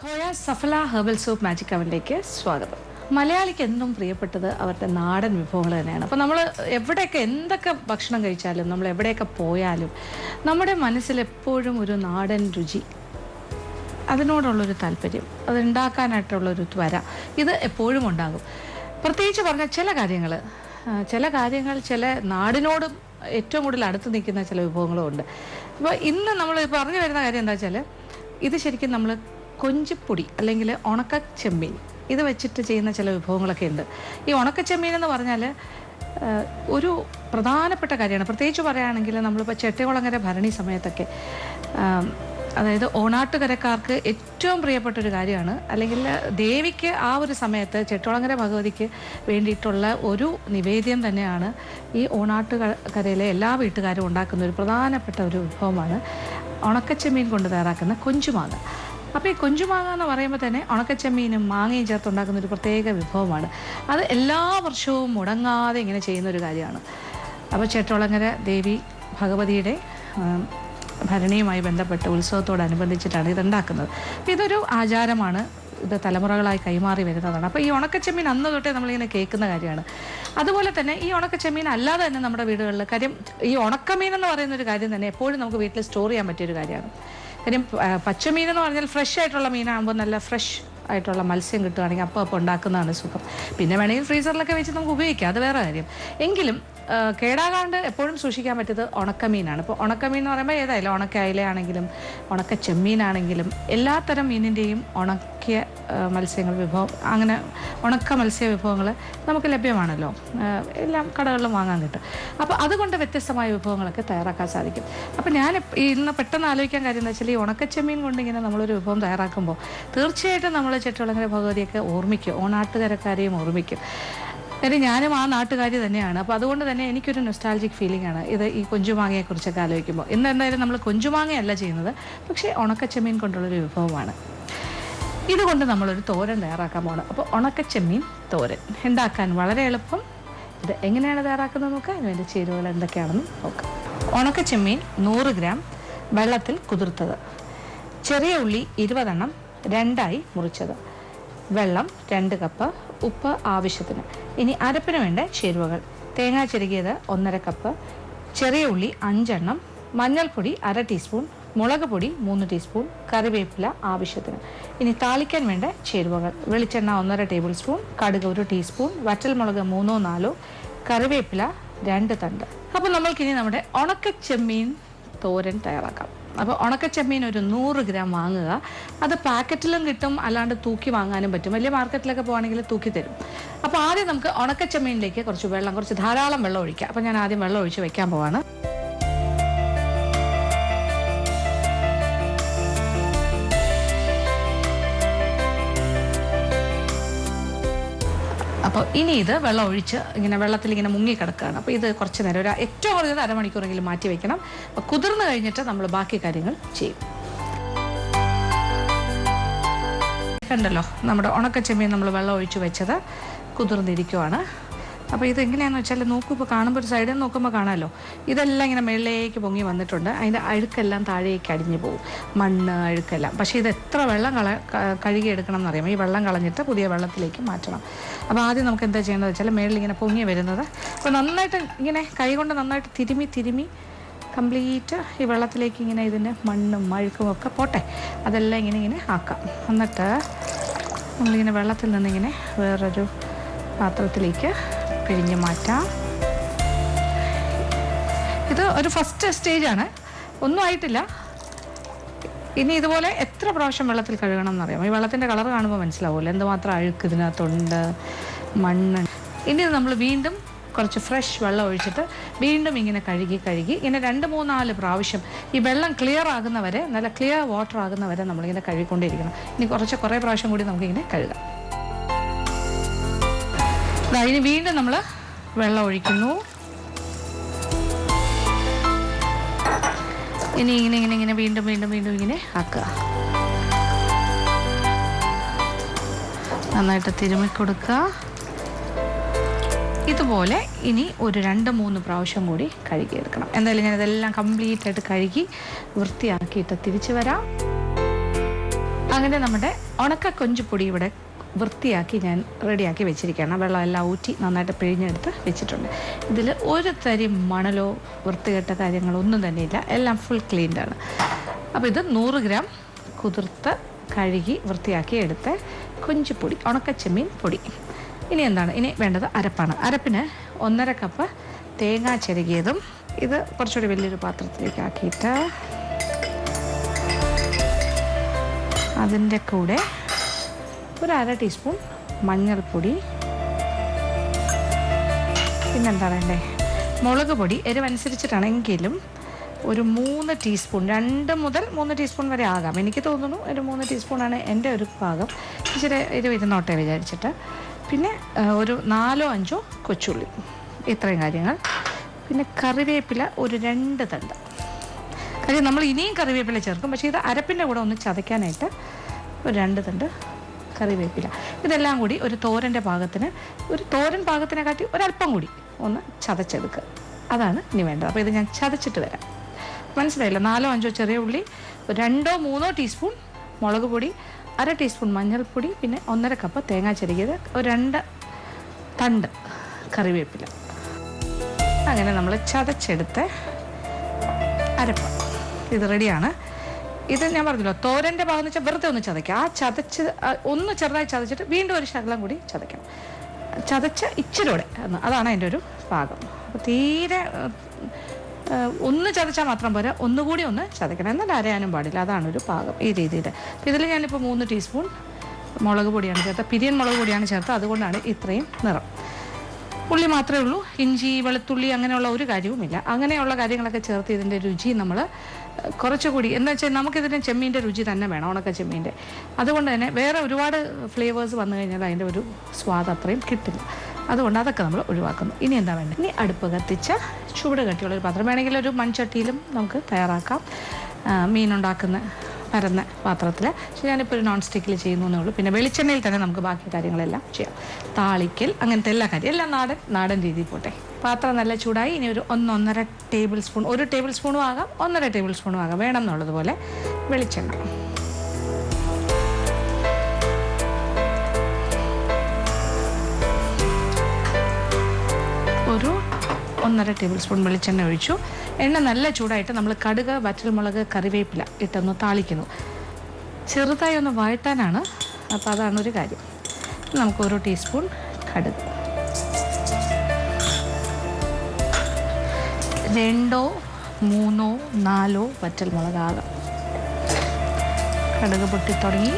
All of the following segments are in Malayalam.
ഖോയ സഫല ഹെർബൽ സൂപ്പ് മാജിക് അവനിലേക്ക് സ്വാഗതം. മലയാളിക്ക് എന്നും പ്രിയപ്പെട്ടത് അവരുടെ നാടൻ വിഭവങ്ങൾ തന്നെയാണ്. അപ്പോൾ നമ്മൾ എവിടെയൊക്കെ എന്തൊക്കെ ഭക്ഷണം കഴിച്ചാലും നമ്മൾ എവിടെയൊക്കെ പോയാലും നമ്മുടെ മനസ്സിൽ എപ്പോഴും ഒരു നാടൻ രുചി, അതിനോടുള്ളൊരു താല്പര്യം, അത് ഉണ്ടാക്കാനായിട്ടുള്ളൊരു ത്വര, ഇത് എപ്പോഴും ഉണ്ടാകും. പ്രത്യേകിച്ച് പറഞ്ഞാൽ ചില കാര്യങ്ങൾ ചില നാടിനോടും ഏറ്റവും കൂടുതൽ അടുത്ത് നിൽക്കുന്ന ചില വിഭവങ്ങളും ഉണ്ട്. അപ്പോൾ ഇന്ന് നമ്മൾ പറഞ്ഞു വരുന്ന കാര്യം എന്താ വെച്ചാൽ, ഇത് ശരിക്കും നമ്മൾ കൊഞ്ചിപ്പൊടി അല്ലെങ്കിൽ ഉണക്ക ചെമ്മീൻ ഇത് വെച്ചിട്ട് ചെയ്യുന്ന ചില വിഭവങ്ങളൊക്കെ ഉണ്ട്. ഈ ഉണക്ക ചെമ്മീൻ എന്ന് പറഞ്ഞാൽ ഒരു പ്രധാനപ്പെട്ട കാര്യമാണ്. പ്രത്യേകിച്ച് പറയുകയാണെങ്കിൽ നമ്മളിപ്പോൾ ചെട്ടികുളങ്ങര ഭരണി സമയത്തൊക്കെ, അതായത് ഓണാട്ടുകരക്കാർക്ക് ഏറ്റവും പ്രിയപ്പെട്ടൊരു കാര്യമാണ്. അല്ലെങ്കിൽ ദേവിക്ക് ആ ഒരു സമയത്ത് ചെട്ടികുളങ്ങര ഭഗവതിക്ക് വേണ്ടിയിട്ടുള്ള ഒരു നിവേദ്യം തന്നെയാണ് ഈ ഓണാട്ടുകരയിലെ എല്ലാ വീട്ടുകാരും ഉണ്ടാക്കുന്ന ഒരു പ്രധാനപ്പെട്ട ഒരു വിഭവമാണ് ഉണക്കച്ചെമ്മീൻ കൊണ്ട് തയ്യാറാക്കുന്ന കൊഞ്ചുമാങ്ങ. അപ്പോൾ ഈ കൊഞ്ചുമാങ്ങ എന്ന് പറയുമ്പോൾ തന്നെ ഉണക്കച്ചെമ്മീനും മാങ്ങയും ചേർത്തുണ്ടാക്കുന്ന ഒരു പ്രത്യേക വിഭവമാണ്. അത് എല്ലാ വർഷവും മുടങ്ങാതെ ഇങ്ങനെ ചെയ്യുന്നൊരു കാര്യമാണ്. അപ്പോൾ ചെട്ടികുളങ്ങര ദേവി ഭഗവതിയുടെ ഭരണിയുമായി ബന്ധപ്പെട്ട ഉത്സവത്തോടനുബന്ധിച്ചിട്ടാണ് ഇതുണ്ടാക്കുന്നത്. അപ്പോൾ ഇതൊരു ആചാരമാണ്, ഇത് തലമുറകളായി കൈമാറി വരുന്നതാണ്. അപ്പോൾ ഈ ഉണക്കച്ചെമ്മീൻ അന്ന് തൊട്ടേ നമ്മളിങ്ങനെ കേൾക്കുന്ന കാര്യമാണ്. അതുപോലെ തന്നെ ഈ ഉണക്കച്ചെമ്മീൻ അല്ലാതെ തന്നെ നമ്മുടെ വീടുകളിൽ, കാര്യം ഈ ഉണക്കമീൻ എന്ന് പറയുന്നൊരു കാര്യം തന്നെ എപ്പോഴും നമുക്ക് വീട്ടിൽ സ്റ്റോർ ചെയ്യാൻ പറ്റിയൊരു കാര്യമാണ്. കാര്യം പച്ചമീൻ എന്ന് പറഞ്ഞാൽ ഫ്രഷ് ആയിട്ടുള്ള മീനാകുമ്പോൾ നല്ല ഫ്രഷ് ആയിട്ടുള്ള മത്സ്യം കിട്ടുകയാണെങ്കിൽ അപ്പോൾ ഉണ്ടാക്കുന്നതാണ് സുഖം. പിന്നെ വേണമെങ്കിൽ ഫ്രീസറിലൊക്കെ വെച്ച് നമുക്ക് ഉപയോഗിക്കാം, അത് വേറെ കാര്യം. എങ്കിലും കേടാകാണ്ട് എപ്പോഴും സൂക്ഷിക്കാൻ പറ്റിയത് ഉണക്കമീനാണ്. ഇപ്പോൾ ഉണക്കമീൻ എന്ന് പറയുമ്പോൾ ഏതായാലും ഉണക്ക അയിലയാണെങ്കിലും ഉണക്ക ചെമ്മീനാണെങ്കിലും എല്ലാത്തരം മീനിൻ്റെയും ഉണക്കിയ മത്സ്യങ്ങൾ വിഭവം, അങ്ങനെ ഉണക്ക മത്സ്യ വിഭവങ്ങൾ നമുക്ക് ലഭ്യമാണല്ലോ, എല്ലാം കടകളിലും വാങ്ങാൻ കിട്ടും. അപ്പോൾ അതുകൊണ്ട് വ്യത്യസ്തമായ വിഭവങ്ങളൊക്കെ തയ്യാറാക്കാൻ സാധിക്കും. അപ്പോൾ ഞാൻ ഇന്ന് പെട്ടെന്ന് ആലോചിക്കാൻ കാര്യം എന്താ വെച്ചാൽ, ഈ ഉണക്കച്ചെമ്മീൻ കൊണ്ട് ഇങ്ങനെ നമ്മളൊരു വിഭവം തയ്യാറാക്കുമ്പോൾ തീർച്ചയായിട്ടും നമ്മൾ ചെട്ടികുളങ്ങര ഭഗവതിയൊക്കെ ഓർമ്മിക്കും, ഓണാട്ടുകരക്കാരെയും ഓർമ്മിക്കും. കാര്യം ഞാനും ആ നാട്ടുകാരി തന്നെയാണ്. അപ്പോൾ അതുകൊണ്ട് തന്നെ എനിക്കൊരു നൊസ്റ്റാൾജിക് ഫീലിംഗ് ആണ് ഇത് ഈ കൊഞ്ചുമാങ്ങയെക്കുറിച്ചൊക്കെ ആലോചിക്കുമ്പോൾ. ഇന്ന് എന്തായാലും നമ്മൾ കൊഞ്ചുമാങ്ങയല്ല ചെയ്യുന്നത്, പക്ഷേ ഉണക്കച്ചെമ്മീൻ കൊണ്ടുള്ളൊരു വിഭവമാണ്. ഇതുകൊണ്ട് നമ്മളൊരു തോരൻ തയ്യാറാക്കാൻ പോകണം. അപ്പോൾ ഉണക്കച്ചെമ്മീൻ തോരൻ ഉണ്ടാക്കാൻ വളരെ എളുപ്പം. ഇത് എങ്ങനെയാണ് തയ്യാറാക്കുന്നത് നോക്കാം. അതിനുവേണ്ടി ചേരുവകൾ എന്തൊക്കെയാണെന്ന് നോക്കാം. ഉണക്കച്ചെമ്മീൻ 100 ഗ്രാം വെള്ളത്തിൽ കുതിർത്തത്, ചെറിയ ഉള്ളി 20 എണ്ണം രണ്ടായി മുറിച്ചത്, വെള്ളം 2 കപ്പ്, ഉപ്പ് ആവശ്യത്തിന്. ഇനി അരപ്പിന് വേണ്ട ചേരുവകൾ: തേങ്ങ ചിരകിയത് 1/2 കപ്പ്, ചെറിയ ഉള്ളി 5 എണ്ണം, മഞ്ഞൾപ്പൊടി 1/2 ടീസ്പൂൺ, മുളക് പൊടി 3 ടീസ്പൂൺ, കറിവേപ്പില ആവശ്യത്തിന്. ഇനി താളിക്കാൻ വേണ്ട ചേരുവകൾ: വെളിച്ചെണ്ണ 1/2 ടേബിൾ സ്പൂൺ, കടുക് 1 ടീസ്പൂൺ, വറ്റൽമുളക് 3-4, കറിവേപ്പില 2 തണ്ട്. അപ്പോൾ നമ്മൾക്കിനി നമ്മുടെ ഉണക്കച്ചെമ്മീൻ തോരൻ തയ്യാറാക്കാം. അപ്പോൾ ഉണക്കച്ചെമ്മീൻ ഒരു 100 ഗ്രാം വാങ്ങുക. അത് പാക്കറ്റിലും കിട്ടും, അല്ലാണ്ട് തൂക്കി വാങ്ങാനും പറ്റും. വലിയ മാർക്കറ്റിലൊക്കെ പോകുകയാണെങ്കിൽ തൂക്കി തരും. അപ്പോൾ ആദ്യം നമുക്ക് ഉണക്കച്ചെമ്മീനിലേക്ക് കുറച്ച് ധാരാളം വെള്ളം ഒഴിക്കാം. അപ്പോൾ ഞാൻ ആദ്യം വെള്ളം ഒഴിച്ച് വെക്കാൻ പോവാണ്. അപ്പോൾ ഇനി ഇത് വെള്ളം ഒഴിച്ച് ഇങ്ങനെ വെള്ളത്തിൽ ഇങ്ങനെ മുങ്ങിക്കിടക്കുകയാണ്. അപ്പോൾ ഇത് കുറച്ച് നേരം, ഏറ്റവും കുറഞ്ഞത് അരമണിക്കൂറെങ്കിലും മാറ്റി വെക്കണം. അപ്പോൾ കുതിർന്ന് കഴിഞ്ഞിട്ട് നമ്മൾ ബാക്കി കാര്യങ്ങൾ ചെയ്യും. കണ്ടല്ലോ, നമ്മുടെ ഉണക്കച്ചെമ്മീൻ നമ്മൾ വെള്ളം ഒഴിച്ച് വെച്ചത് കുതിർന്നിരിക്കുവാണ്. അപ്പോൾ ഇത് എങ്ങനെയാണെന്ന് വെച്ചാൽ, നോക്കൂ, ഇപ്പോൾ കാണുമ്പോൾ ഒരു സൈഡിൽ നിന്ന് നോക്കുമ്പോൾ കാണാമല്ലോ, ഇതെല്ലാം ഇങ്ങനെ മുകളിലേക്ക് പൊങ്ങി വന്നിട്ടുണ്ട്. അതിൻ്റെ അഴുക്കെല്ലാം താഴേക്ക് അടിഞ്ഞു പോകും, മണ്ണ് അഴുക്കെല്ലാം. പക്ഷേ ഇത് എത്ര വെള്ളം കഴുകിയെടുക്കണം എന്നറിയാം. ഈ വെള്ളം കളഞ്ഞിട്ട് പുതിയ വെള്ളത്തിലേക്ക് മാറ്റണം. അപ്പോൾ ആദ്യം നമുക്ക് എന്താ ചെയ്യേണ്ടത് വെച്ചാൽ, മുകളിൽ ഇങ്ങനെ പൊങ്ങി വരുന്നത് അപ്പോൾ നന്നായിട്ട് ഇങ്ങനെ കൈകൊണ്ട് നന്നായിട്ട് തിരുമി കംപ്ലീറ്റ് ഈ വെള്ളത്തിലേക്ക് ഇങ്ങനെ ഇതിൻ്റെ മണ്ണും അഴുക്കും ഒക്കെ പോട്ടെ, അതെല്ലാം ഇങ്ങനെ ആക്കാം. എന്നിട്ട് നമ്മളിങ്ങനെ വെള്ളത്തിൽ നിന്നിങ്ങനെ വേറൊരു പാത്രത്തിലേക്ക് പിഴിഞ്ഞ് മാറ്റാം. ഇത് ഒരു ഫസ്റ്റ് സ്റ്റേജാണ്, ഒന്നും ആയിട്ടില്ല. ഇനി ഇതുപോലെ എത്ര പ്രാവശ്യം വെള്ളത്തിൽ കഴുകണം എന്നറിയാം. ഈ വെള്ളത്തിൻ്റെ കളർ കാണുമ്പോൾ മനസ്സിലാവുമല്ലോ എന്തുമാത്രം അഴുക്ക് ഇതിനകത്തുണ്ട്, മണ്ണ്. ഇനി നമ്മൾ വീണ്ടും കുറച്ച് ഫ്രഷ് വെള്ളം ഒഴിച്ചിട്ട് വീണ്ടും ഇങ്ങനെ കഴുകി ഇങ്ങനെ 2-3-4 പ്രാവശ്യം ഈ വെള്ളം ക്ലിയർ ആകുന്നവരെ, നല്ല ക്ലിയർ വാട്ടർ ആകുന്നവരെ നമ്മളിങ്ങനെ കഴുകിക്കൊണ്ടിരിക്കണം. ഇനി കുറേ പ്രാവശ്യം കൂടി നമുക്കിങ്ങനെ കഴുകാം. ഇനി വീണ്ടും നമ്മൾ വെള്ളം ഒഴിക്കുന്നു. ഇനി ഇങ്ങനെ വീണ്ടും ഇങ്ങനെ ആക്കുക. നന്നായിട്ട് തിരുമ്മി കൊടുക്കുക. ഇതുപോലെ ഇനി ഒരു 2-3 പ്രാവശ്യം കൂടി കഴുകിയെടുക്കണം. എന്തായാലും ഞാനിതെല്ലാം കംപ്ലീറ്റ് ആയിട്ട് കഴുകി വൃത്തിയാക്കിയിട്ട് തിരിച്ചു വരാം. അങ്ങനെ നമ്മുടെ ഉണക്ക കൊഞ്ചുപൊടി ഇവിടെ വൃത്തിയാക്കി ഞാൻ റെഡിയാക്കി വെച്ചിരിക്കുകയാണ്. വെള്ളമെല്ലാം ഊറ്റി നന്നായിട്ട് പിഴിഞ്ഞെടുത്ത് വെച്ചിട്ടുണ്ട്. ഇതിൽ ഒരു തരി മണലോ വൃത്തികെട്ട കാര്യങ്ങളോ ഒന്നും തന്നെയില്ല, എല്ലാം ഫുൾ ക്ലീൻഡാണ്. അപ്പോൾ ഇത് 100 ഗ്രാം കുതിർത്ത് കഴുകി വൃത്തിയാക്കി എടുത്ത് കൊഞ്ചുപൊടി, ഉണക്കച്ചെമ്മീൻ പൊടി. ഇനി എന്താണ്, ഇനി വേണ്ടത് അരപ്പാണ്. അരപ്പിന് 1.5 കപ്പ് തേങ്ങ ചിരകിയതും, ഇത് കുറച്ചുകൂടി വലിയൊരു പാത്രത്തിലേക്ക് ആക്കിയിട്ട് അതിൻ്റെ കൂടെ ഒരു 1/2 ടീസ്പൂൺ മഞ്ഞൾപ്പൊടി, പിന്നെന്താ വേണ്ടേ, മുളക് പൊടി എരിവനുസരിച്ചിട്ടാണെങ്കിലും ഒരു 3 ടീസ്പൂൺ, 2 മുതൽ 3 ടീസ്പൂൺ വരെ ആകാം. എനിക്ക് തോന്നുന്നു ഒരു 3 ടീസ്പൂണാണ് എൻ്റെ ഒരു പാകം. ഇച്ചിരി ഇരുന്നോട്ടെ വിചാരിച്ചിട്ട്. പിന്നെ ഒരു 4-5 കൊച്ചുള്ളി, ഇത്രയും കാര്യങ്ങൾ. പിന്നെ കറിവേപ്പില ഒരു 2 തണ്ട്. കാര്യം നമ്മൾ ഇനിയും കറിവേപ്പില ചേർക്കും, പക്ഷേ ഇത് അരപ്പിൻ്റെ കൂടെ ഒന്ന് ചതയ്ക്കാനായിട്ട് ഒരു 2 തണ്ട് കറിവേപ്പില. ഇതെല്ലാം കൂടി ഒരു തോരൻ്റെ പാകത്തിന്, ഒരു തോരൻ പാകത്തിനെക്കാട്ടി ഒരല്പം കൂടി ഒന്ന് ചതച്ചെടുക്കുക. അതാണ് ഇനി വേണ്ടത്. അപ്പോൾ ഇത് ഞാൻ ചതച്ചിട്ട് വരാം. മനസ്സിലായില്ല? 4-5 ചെറിയ ഉള്ളി, 2-3 ടീസ്പൂൺ മുളക് പൊടി, 1/2 ടീസ്പൂൺ മഞ്ഞൾപ്പൊടി, പിന്നെ 1.5 കപ്പ് തേങ്ങ ചിരകിയത്, ഒരു 2 തണ്ട് കറിവേപ്പില. അങ്ങനെ നമ്മൾ ചതച്ചെടുത്ത് അരപ്പ് ഇത് റെഡിയാണ്. ഇത് ഞാൻ പറഞ്ഞല്ലോ, തോരൻ്റെ ഭാഗം എന്ന് വെച്ചാൽ വെറുതെ ഒന്ന് ചതയ്ക്കുക. ആ ചതച്ച് ഒന്ന് ചെറുതായി ചതച്ചിട്ട് വീണ്ടും ഒരു ശകലം കൂടി ചതയ്ക്കണം. ചതച്ച് ഇച്ചിരൂടെ അതാണ് അതിൻ്റെ ഒരു പാകം. അപ്പോൾ തീരെ ഒന്ന് ചതച്ചാൽ മാത്രം പോരാ, ഒന്നുകൂടി ഒന്ന് ചതയ്ക്കണം. എന്നാൽ അരയാനും പാടില്ല. അതാണ് ഒരു പാകം ഈ രീതിയിൽ. അപ്പോൾ ഇതിൽ ഞാനിപ്പോൾ 3 ടീസ്പൂൺ മുളക് പൊടിയാണ് ചേർത്തത്, പിരിയൻ മുളക് പൊടിയാണ് ചേർത്തത്. അതുകൊണ്ടാണ് ഇത്രയും നിറം. ഉള്ളി മാത്രമേ ഉള്ളൂ, ഇഞ്ചി വെളുത്തുള്ളി അങ്ങനെയുള്ള ഒരു കാര്യവുമില്ല. അങ്ങനെയുള്ള കാര്യങ്ങളൊക്കെ ചേർത്ത് ഇതിൻ്റെ രുചി നമ്മൾ കുറച്ചുകൂടി, എന്ന് വെച്ചാൽ നമുക്കിതിന് ചെമ്മീൻ്റെ രുചി തന്നെ വേണം, ഉണക്ക ചെമ്മീൻ്റെ. അതുകൊണ്ട് തന്നെ വേറെ ഒരുപാട് ഫ്ലേവേഴ്സ് വന്നു കഴിഞ്ഞാൽ അതിൻ്റെ ഒരു സ്വാദ് അത്രയും കിട്ടില്ല. അതുകൊണ്ട് അതൊക്കെ നമ്മൾ ഒഴിവാക്കുന്നു. ഇനി എന്താ വേണ്ടത്, ഇനി അടുപ്പ് കത്തിച്ച് ചൂട് കട്ടിയുള്ളൊരു പാത്രം, വേണമെങ്കിൽ ഒരു മൺചട്ടിയിലും നമുക്ക് തയ്യാറാക്കാം. മീനുണ്ടാക്കുന്ന പരന്ന പാത്രത്തിൽ. പക്ഷേ ഞാനിപ്പോൾ ഒരു നോൺ സ്റ്റിക്കിൽ ചെയ്യുന്നു എന്നേ ഉള്ളൂ. പിന്നെ വെളിച്ചെണ്ണയിൽ തന്നെ നമുക്ക് ബാക്കി കാര്യങ്ങളെല്ലാം ചെയ്യാം. താളിക്കൽ അങ്ങനത്തെ എല്ലാ കാര്യം എല്ലാം നാടൻ രീതിയിൽ പോട്ടെ. പാത്രം നല്ല ചൂടായി. ഇനി ഒരു 1-1.5 ടേബിൾ സ്പൂൺ, 1 ടേബിൾ സ്പൂണും ആകാം, 1.5 ടേബിൾ സ്പൂണും ആകാം, വേണം എന്നുള്ളതുപോലെ വെളിച്ചെണ്ണ. ഒരു 1.5 ടേബിൾ സ്പൂൺ വെളിച്ചെണ്ണ ഒഴിച്ചു. എണ്ണ നല്ല ചൂടായിട്ട് നമ്മൾ കടുക്, വറ്റൽമുളക്, കറിവേപ്പില ഇട്ടൊന്ന് താളിക്കുന്നു. ചെറുതായി ഒന്ന് വഴറ്റാനാണ്. അപ്പോൾ അതാണ് ഒരു കാര്യം. നമുക്ക് 1 ടീസ്പൂൺ കടുക്, 2-3-4 വറ്റൽമുളകാകാം. കടുക് പൊട്ടിത്തുടങ്ങി.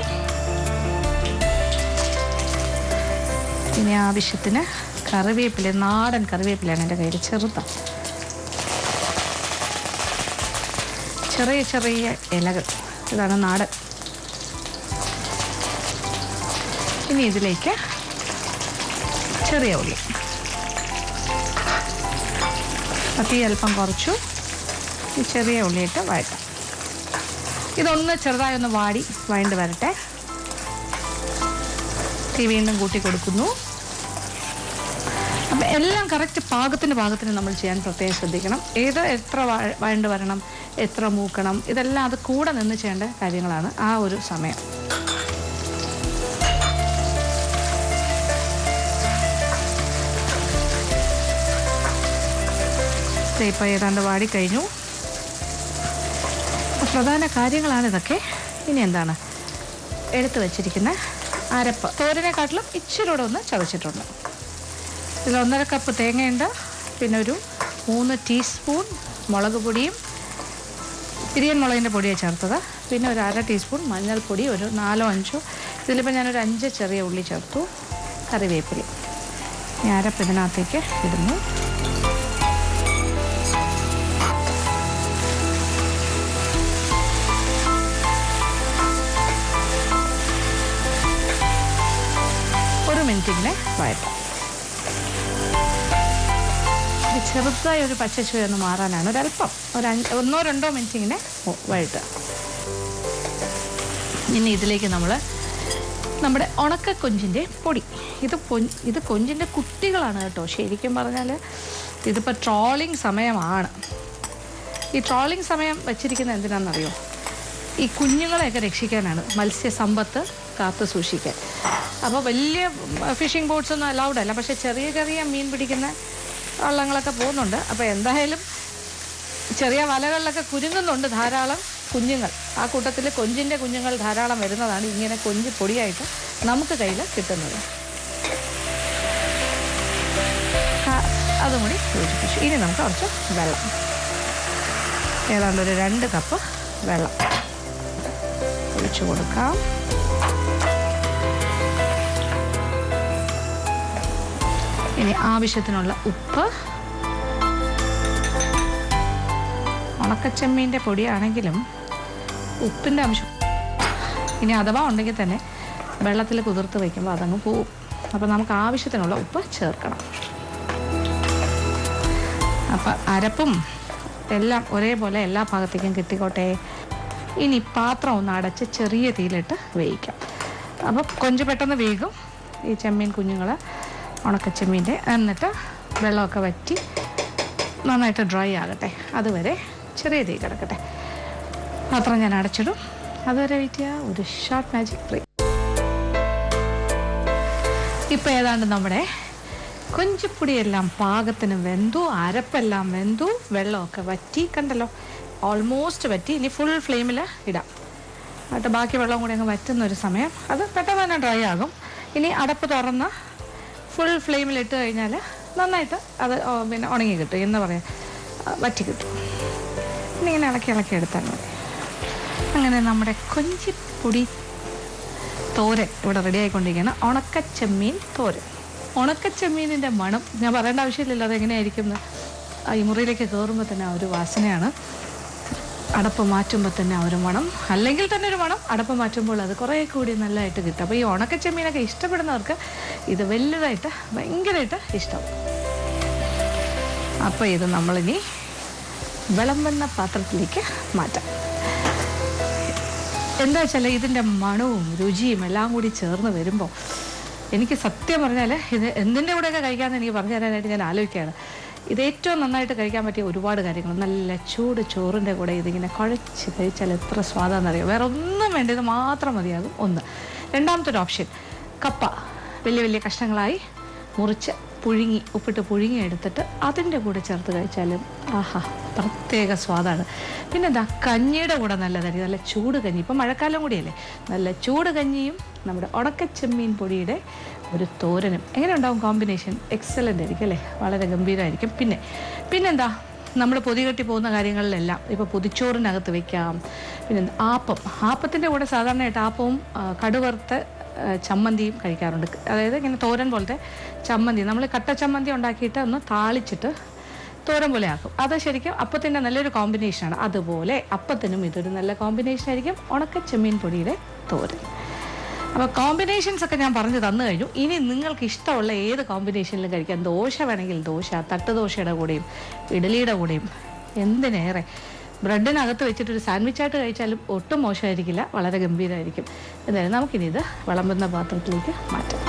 ഇനി ആവശ്യത്തിന് കറിവേപ്പില, നാടൻ കറിവേപ്പിലയാണ് എൻ്റെ കയ്യിൽ, ചെറുതാണ്, ചെറിയ ചെറിയ ഇലകൾ, ഇതാണ് നാടൻ. ഇനി ഇതിലേക്ക് ചെറിയ ഉള്ളി, തീ അല്പം കുറച്ചു. ഈ ചെറിയ ഉള്ളിയിട്ട് വഴറ്റാം. ഇതൊന്ന് ചെറുതായി ഒന്ന് വഴണ്ട് വരട്ടെ. തീ വീണ്ടും കൂട്ടി കൊടുക്കുന്നു. അപ്പം എല്ലാം കറക്റ്റ് പാകത്തിന് നമ്മൾ ചെയ്യാൻ പ്രത്യേകം ശ്രദ്ധിക്കണം. എത്ര വഴണ്ട് വരണം, എത്ര മൂക്കണം, ഇതെല്ലാം അത് കൂടെ നിന്ന് ചെയ്യേണ്ട കാര്യങ്ങളാണ് ആ ഒരു സമയം. ഇപ്പോൾ ഏതാണ്ട് വാടിക്കഴിഞ്ഞു. പ്രധാന കാര്യങ്ങളാണ് ഇതൊക്കെ. ഇനി എന്താണ്, എടുത്തു വച്ചിരിക്കുന്ന അരപ്പ് തോരനെക്കാട്ടിലും ഇച്ചിരി കൂടെ ഒന്ന് ചതച്ചിട്ടുണ്ട്. ഇതിൽ 1.5 കപ്പ് തേങ്ങയുണ്ട്, പിന്നെ ഒരു 3 ടീസ്പൂൺ മുളക് പൊടിയും പിരിയൻ മുളകിൻ്റെ പൊടിയാണ് ചേർത്തത്, പിന്നെ ഒരു 1/2 ടീസ്പൂൺ മഞ്ഞൾപ്പൊടി, ഒരു 4-5, ഇതിലിപ്പോൾ ഞാനൊരു 5 ചെറിയ ഉള്ളി ചേർത്തു, കറിവേപ്പില. ഈ അരപ്പ് ഇതിനകത്തേക്ക് ഇടുന്നു. മിനിറ്റിങ്ങനെ വഴറ്റാം. ഇത് ചെറുതായി ഒരു പച്ചച്ചുവയൊന്ന് മാറാനാണ്, ഒരല്പം ഒരു 1-2 മിനിറ്റ് ഇങ്ങനെ വഴറ്റുക. ഇനി ഇതിലേക്ക് നമ്മുടെ ഉണക്ക കൊഞ്ചിൻ്റെ പൊടി, ഇത് കൊഞ്ചിൻ്റെ കുട്ടികളാണ് കേട്ടോ. ശരിക്കും പറഞ്ഞാൽ ഇതിപ്പോൾ ട്രോളിങ് സമയമാണ്. ഈ ട്രോളിങ് സമയം വച്ചിരിക്കുന്നത് എന്തിനാണെന്നറിയോ? ഈ കുഞ്ഞുങ്ങളെയൊക്കെ രക്ഷിക്കാനാണ്. മത്സ്യസമ്പത്ത് കാത്തു സൂക്ഷിക്കാൻ. അപ്പോൾ വലിയ ഫിഷിംഗ് ബോട്ട്സൊന്നും അലൗഡ് അല്ല, പക്ഷേ ചെറിയ ചെറിയ മീൻ പിടിക്കുന്ന വള്ളങ്ങളൊക്കെ പോകുന്നുണ്ട്. അപ്പോൾ എന്തായാലും ചെറിയ വലകളിലൊക്കെ കുരുങ്ങുന്നുണ്ട് ധാരാളം കുഞ്ഞുങ്ങൾ. ആ കൂട്ടത്തിൽ കൊഞ്ചിൻ്റെ കുഞ്ഞുങ്ങൾ ധാരാളം വരുന്നതാണ് ഇങ്ങനെ കൊഞ്ച് പൊടിയായിട്ട് നമുക്ക് കയ്യിൽ കിട്ടുന്നത്. അതും കൂടി യോജിപ്പിച്ചു. ഇനി നമുക്ക് കുറച്ച് വെള്ളം, ഏതാണ്ട് ഒരു 2 കപ്പ് വെള്ളം ഒഴിച്ചു കൊടുക്കാം. ഇനി ആവശ്യത്തിനുള്ള ഉപ്പ്. ഉണക്കച്ചെമ്മീൻ്റെ പൊടിയാണെങ്കിലും ഉപ്പിൻ്റെ അംശം ഇനി അഥവാ ഉണ്ടെങ്കിൽ തന്നെ വെള്ളത്തിൽ കുതിർത്ത് വയ്ക്കുമ്പോൾ അതങ്ങ് പോവും. അപ്പോൾ നമുക്ക് ആവശ്യത്തിനുള്ള ഉപ്പ് ചേർക്കണം. അപ്പം അരപ്പും എല്ലാം ഒരേപോലെ എല്ലാ ഭാഗത്തേക്കും കിട്ടിക്കോട്ടെ. ഇനി പാത്രം ഒന്ന് അടച്ച് ചെറിയ തീയിലിട്ട് വേവിക്കാം. അപ്പോൾ കൊഞ്ച് പെട്ടെന്ന് വേഗം ഈ ചെമ്മീൻ കുഞ്ഞുങ്ങൾ, ഉണക്കച്ചെമ്മീൻ്റെ. എന്നിട്ട് വെള്ളമൊക്കെ വറ്റി നന്നായിട്ട് ഡ്രൈ ആകട്ടെ. അതുവരെ ചെറിയ തീ കിടക്കട്ടെ. പാത്രം ഞാൻ അടച്ചിടും. അതുവരെ വെയിറ്റ് ചെയ്യുക. ഒരു ഷോർട്ട് മാജിക് ബ്രേക്ക്. ഇപ്പം ഏതാണ്ട് നമ്മുടെ കൊഞ്ചിപ്പൊടിയെല്ലാം പാകത്തിന് വെന്തു, അരപ്പെല്ലാം വെന്തു, വെള്ളമൊക്കെ വറ്റി. കണ്ടല്ലോ, ഓൾമോസ്റ്റ് വറ്റി. ഇനി ഫുൾ ഫ്ലെയിമിൽ ഇടാം. എന്നിട്ട് ബാക്കി വെള്ളം കൂടി അങ്ങ് വറ്റുന്നൊരു സമയം അത് പെട്ടെന്ന് തന്നെ ഡ്രൈ ആകും. ഇനി അടപ്പ് തുറന്ന് ഫുൾ ഫ്ലെയിമിലിട്ട് കഴിഞ്ഞാൽ നന്നായിട്ട് അത് പിന്നെ ഉണങ്ങി കിട്ടും, എന്ന് പറയാം, വറ്റി കിട്ടും. ഇനി ഇങ്ങനെ ഇളക്കി ഇളക്കി എടുത്താൽ മതി. അങ്ങനെ നമ്മുടെ കൊഞ്ചിപ്പൊടി തോരൻ ഇവിടെ റെഡി ആയിക്കൊണ്ടിരിക്കുകയാണ്. ഉണക്കച്ചെമ്മീൻ തോരൻ. ഉണക്കച്ചെമ്മീനിൻ്റെ മണം ഞാൻ പറയേണ്ട ആവശ്യമില്ലല്ലോ അതെങ്ങനെയായിരിക്കും. ഈ മുറിയിലേക്ക് കയറുമ്പോൾ തന്നെ ആ ഒരു വാസനയാണ്. അടപ്പ് മാറ്റുമ്പോൾ തന്നെ ആ ഒരു മണം, അല്ലെങ്കിൽ തന്നെ ഒരു മണം. അടപ്പ് മാറ്റുമ്പോൾ അത് കുറേ കൂടി നല്ലതായിട്ട് കിട്ടും. അപ്പോൾ ഈ ഉണക്കച്ചെമ്മീനൊക്കെ ഇഷ്ടപ്പെടുന്നവർക്ക് ഇത് വലുതായിട്ട് ഭയങ്കരമായിട്ട് ഇഷ്ടം. അപ്പോൾ ഇത് നമ്മളിനി വിളമ്പുന്ന പാത്രത്തിലേക്ക് മാറ്റാം. എന്താ വെച്ചാൽ ഇതിൻ്റെ മണവും രുചിയും എല്ലാം കൂടി ചേർന്ന് വരുമ്പോൾ എനിക്ക് സത്യം പറഞ്ഞാൽ ഇത് എന്തിൻ്റെ കൂടെയൊക്കെ കഴിക്കാമെന്ന് എനിക്ക് പറഞ്ഞു തരാനായിട്ട് ഞാൻ ആലോചിക്കുകയാണ്. ഇത് ഏറ്റവും നന്നായിട്ട് കഴിക്കാൻ പറ്റിയ ഒരുപാട് കാര്യങ്ങൾ. നല്ല ചൂട് ചോറിൻ്റെ കൂടെ ഇതിങ്ങനെ കുഴച്ച് കഴിച്ചാൽ എത്ര സ്വാദാണെന്നറിയാം. വേറെ ഒന്നും വേണ്ട, ഇത് മാത്രം മതിയാകും. ഒന്ന്. രണ്ടാമത്തെ ഒരു ഓപ്ഷൻ, കപ്പ വലിയ വലിയ കഷ്ണങ്ങളായി മുറിച്ച് പുഴുങ്ങി, ഉപ്പിട്ട് പുഴുങ്ങി എടുത്തിട്ട് അതിൻ്റെ കൂടെ ചേർത്ത് കഴിച്ചാലും ആഹാ പ്രത്യേക സ്വാദാണ്. പിന്നെ എന്താ, കഞ്ഞിയുടെ കൂടെ നല്ലതായിരിക്കും. നല്ല ചൂട് കഞ്ഞി, ഇപ്പം മഴക്കാലം കൂടിയല്ലേ, നല്ല ചൂട് കഞ്ഞിയും നമ്മുടെ ഉണക്കച്ചെമ്മീൻ പൊടിയുടെ ഒരു തോരനും എങ്ങനെ ഉണ്ടാവും കോമ്പിനേഷൻ? എക്സലൻ്റ് ആയിരിക്കും അല്ലേ, വളരെ ഗംഭീരമായിരിക്കും. പിന്നെന്താ, നമ്മൾ പൊതികെട്ടി പോകുന്ന കാര്യങ്ങളിലെല്ലാം ഇപ്പോൾ പൊതിച്ചോറിനകത്ത് വെക്കാം. പിന്നെ ആപ്പത്തിൻ്റെ കൂടെ സാധാരണയായിട്ട് ആപ്പവും കടുവറുത്ത് ചമ്മന്തിയും കഴിക്കാറുണ്ട്. അതായത് ഇങ്ങനെ തോരൻ പോലത്തെ ചമ്മന്തി, നമ്മൾ കട്ട ചമ്മന്തി ഉണ്ടാക്കിയിട്ട് ഒന്ന് താളിച്ചിട്ട് തോരൻ പോലെ ആക്കും. അത് ശരിക്കും അപ്പത്തിൻ്റെ നല്ലൊരു കോമ്പിനേഷനാണ്. അതുപോലെ അപ്പത്തിനും ഇതൊരു നല്ല കോമ്പിനേഷൻ ആയിരിക്കും ഉണക്കച്ചെമ്മീൻ പൊടിയുടെ തോരൻ. അപ്പോൾ കോമ്പിനേഷൻസ് ഒക്കെ ഞാൻ പറഞ്ഞു തന്നു കഴിഞ്ഞു. ഇനി നിങ്ങൾക്ക് ഇഷ്ടമുള്ള ഏത് കോമ്പിനേഷനിലും കഴിക്കാം. ദോശ വേണമെങ്കിൽ ദോശ, തട്ടുദോശയുടെ കൂടെയും ഇഡലിയുടെ കൂടെയും, എന്തിനേറെ ബ്രെഡിനകത്ത് വെച്ചിട്ടൊരു സാൻഡ്വിച്ചായിട്ട് കഴിച്ചാലും ഒട്ടും മോശമായിരിക്കില്ല, വളരെ ഗംഭീരമായിരിക്കും. എന്തായാലും നമുക്കിനി ഇത് വിളമ്പുന്ന പാത്രത്തിലേക്ക് മാറ്റാം.